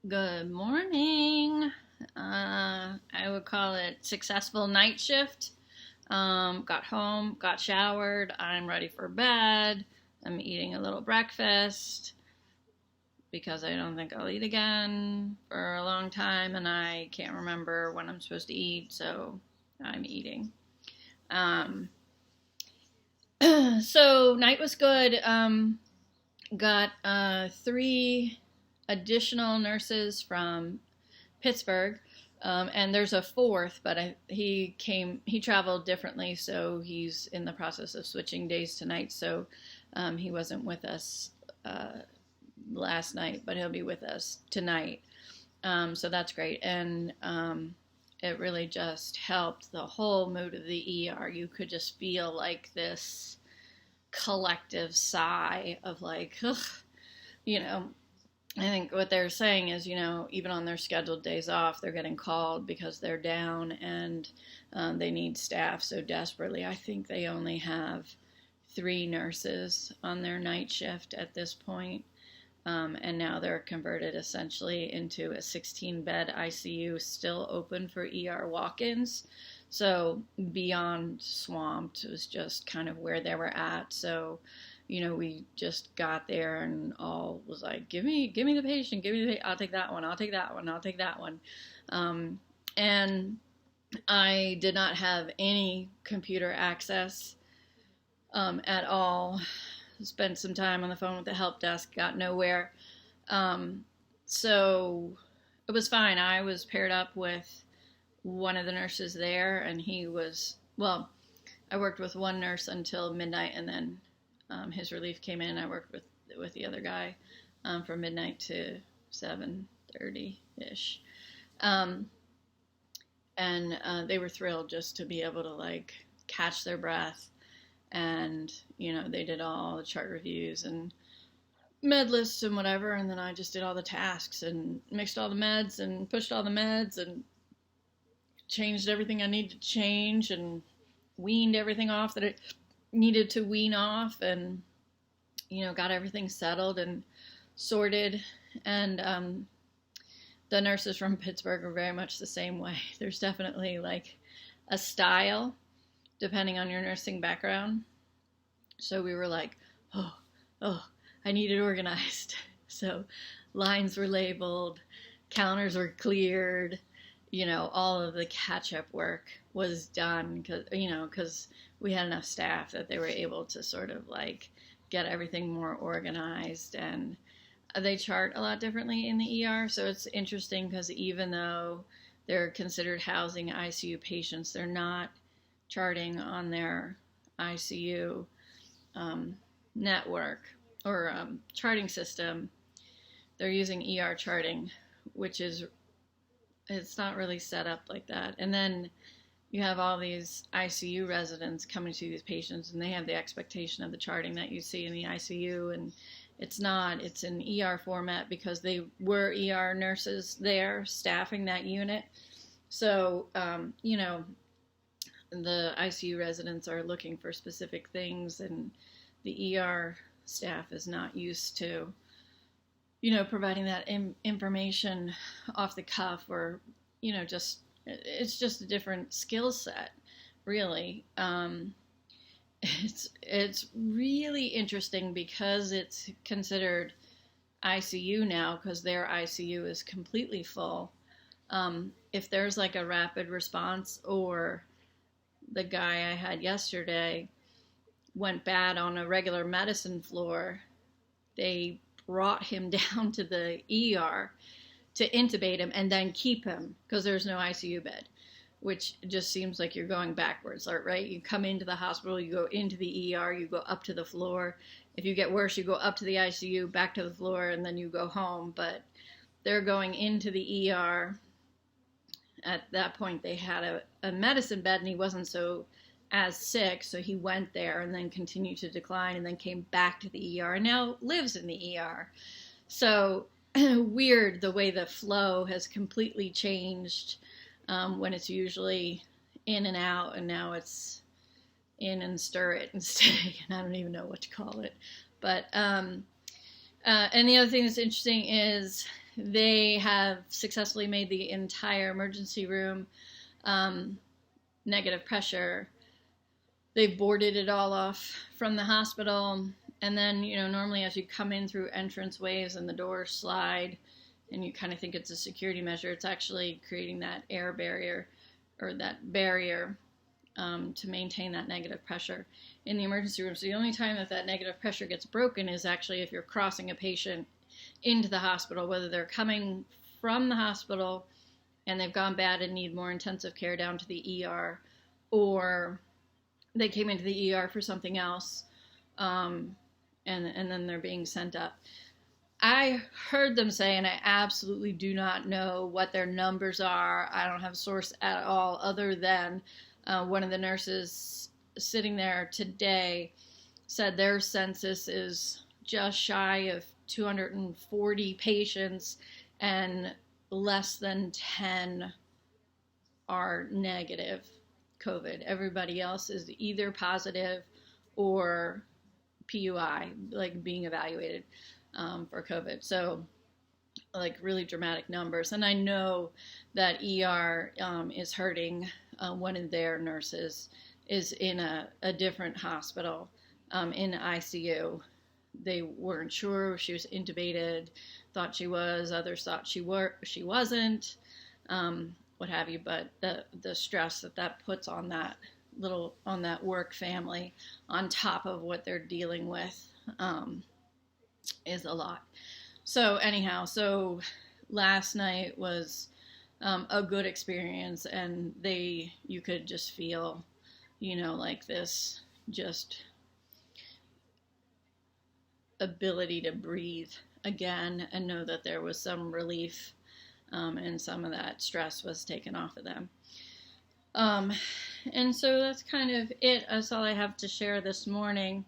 Good morning. I would call it successful night shift. Got home, got showered. I'm ready for bed. I'm eating a little breakfast because I don't think I'll eat again for a long time, and I can't remember when I'm supposed to eat, so I'm eating. Um, so night was good. Got three additional nurses from Pittsburgh, and there's a fourth, but he traveled differently, so he's in the process of switching days to nights. So he wasn't with us last night, but he'll be with us tonight. So that's great, and it really just helped the whole mood of the ER. You could just feel like this collective sigh of like, ugh, you know, I think what they're saying is, even on their scheduled days off, they're getting called because they're down and they need staff so desperately. I think they only have 3 nurses on their night shift at this point. And now they're converted essentially into a 16-bed ICU still open for ER walk-ins. So beyond swamped was just kind of where they were at. So we just got there and all was like, give me the patient, I'll take that one, I'll take that one, I'll take that one. And I did not have any computer access at all. Spent some time on the phone with the help desk, got nowhere. So it was fine. I was paired up with one of the nurses there, and I worked with one nurse until midnight, and then his relief came in. I worked with the other guy from midnight to 7:30-ish. And they were thrilled just to be able to catch their breath. And, they did all the chart reviews and med lists and whatever. And then I just did all the tasks and mixed all the meds and pushed all the meds and changed everything I needed to change and weaned everything off that it needed to wean off, and got everything settled and sorted. And the nurses from Pittsburgh are very much the same way. There's definitely a style depending on your nursing background. So we were like, oh, I need it organized. So lines were labeled, counters were cleared, all of the catch-up work was done because we had enough staff that they were able to sort of get everything more organized. And they chart a lot differently in the ER. So it's interesting because even though they're considered housing ICU patients, they're not charting on their ICU network or charting system. They're using ER charting, which it's not really set up like that. And then you have all these ICU residents coming to these patients, and they have the expectation of the charting that you see in the ICU, and it's not. It's an ER format because they were ER nurses there staffing that unit. So, the ICU residents are looking for specific things, and the ER staff is not used to, providing that information off the cuff, or, it's just a different skill set, really. It's really interesting because it's considered ICU now, because their ICU is completely full. If there's a rapid response, or the guy I had yesterday went bad on a regular medicine floor, they brought him down to the ER to intubate him and then keep him because there's no ICU bed, which just seems like you're going backwards, right? You come into the hospital, you go into the ER, you go up to the floor. If you get worse, you go up to the ICU, back to the floor, and then you go home. But they're going into the ER. At that point, they had a medicine bed, and he wasn't as sick, so he went there and then continued to decline and then came back to the ER and now lives in the ER. So weird the way the flow has completely changed when it's usually in and out, and now it's in and stir it and stay, and I don't even know what to call it. But And the other thing that's interesting is they have successfully made the entire emergency room negative pressure. They've boarded it all off from the hospital. And then, normally as you come in through entrance ways and the doors slide and you kind of think it's a security measure, it's actually creating that air barrier or that barrier to maintain that negative pressure in the emergency room. So the only time that negative pressure gets broken is actually if you're crossing a patient into the hospital, whether they're coming from the hospital and they've gone bad and need more intensive care down to the ER, or they came into the ER for something else, and then they're being sent up. I heard them say, and I absolutely do not know what their numbers are. I don't have a source at all other than one of the nurses sitting there today said their census is just shy of 240 patients and less than 10 are negative COVID. Everybody else is either positive or PUI, like being evaluated for COVID. So like really dramatic numbers. And I know that ER is hurting. One of their nurses is in a different hospital in ICU. They weren't sure. She was intubated, thought she was, others thought she wasn't, what have you. But the stress that puts on that work family on top of what they're dealing with is a lot. So anyhow, last night was a good experience, and you could just feel, like this just ability to breathe again and know that there was some relief and some of that stress was taken off of them. And so that's kind of it. That's all I have to share this morning.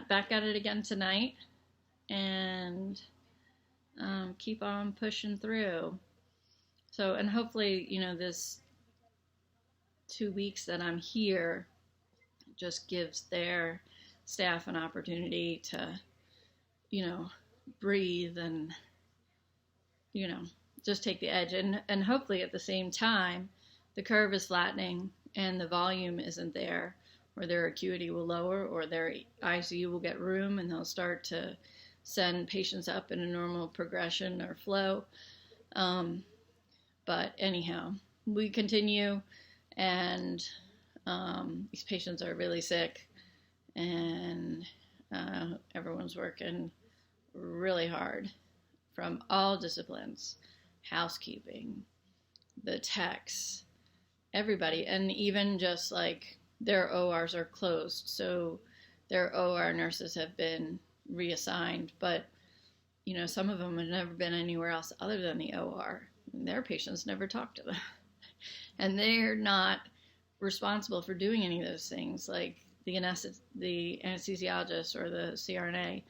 Back at it again tonight, and keep on pushing through. So, and hopefully, this 2 weeks that I'm here just gives their staff an opportunity to, breathe and, just take the edge. And hopefully at the same time, the curve is flattening and the volume isn't there, or their acuity will lower, or their ICU will get room and they'll start to send patients up in a normal progression or flow. But anyhow, we continue, and these patients are really sick, and everyone's working really hard from all disciplines, housekeeping, the techs, everybody, and even just like their ORs are closed, so their OR nurses have been reassigned, but some of them have never been anywhere else other than the OR. Their patients never talk to them, and they're not responsible for doing any of those things. Like the anesthesiologist or the CRNA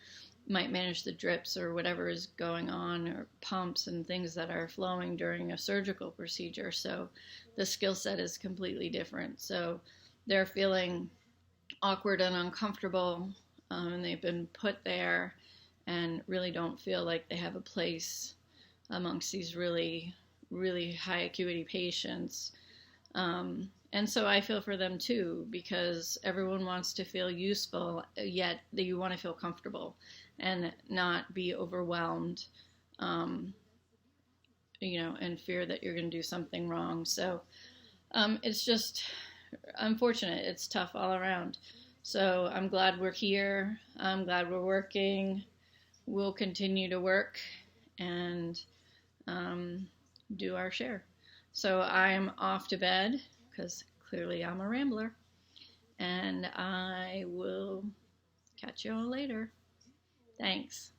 might manage the drips or whatever is going on, or pumps and things that are flowing during a surgical procedure. So the skill set is completely different. So they're feeling awkward and uncomfortable, and they've been put there and really don't feel like they have a place amongst these really, really high acuity patients. And so I feel for them too, because everyone wants to feel useful, yet you want to feel comfortable and not be overwhelmed, and fear that you're going to do something wrong. So it's just unfortunate. It's tough all around. So I'm glad we're here. I'm glad we're working. We'll continue to work and do our share. So I'm off to bed, because clearly I'm a rambler, and I will catch you all later. Thanks.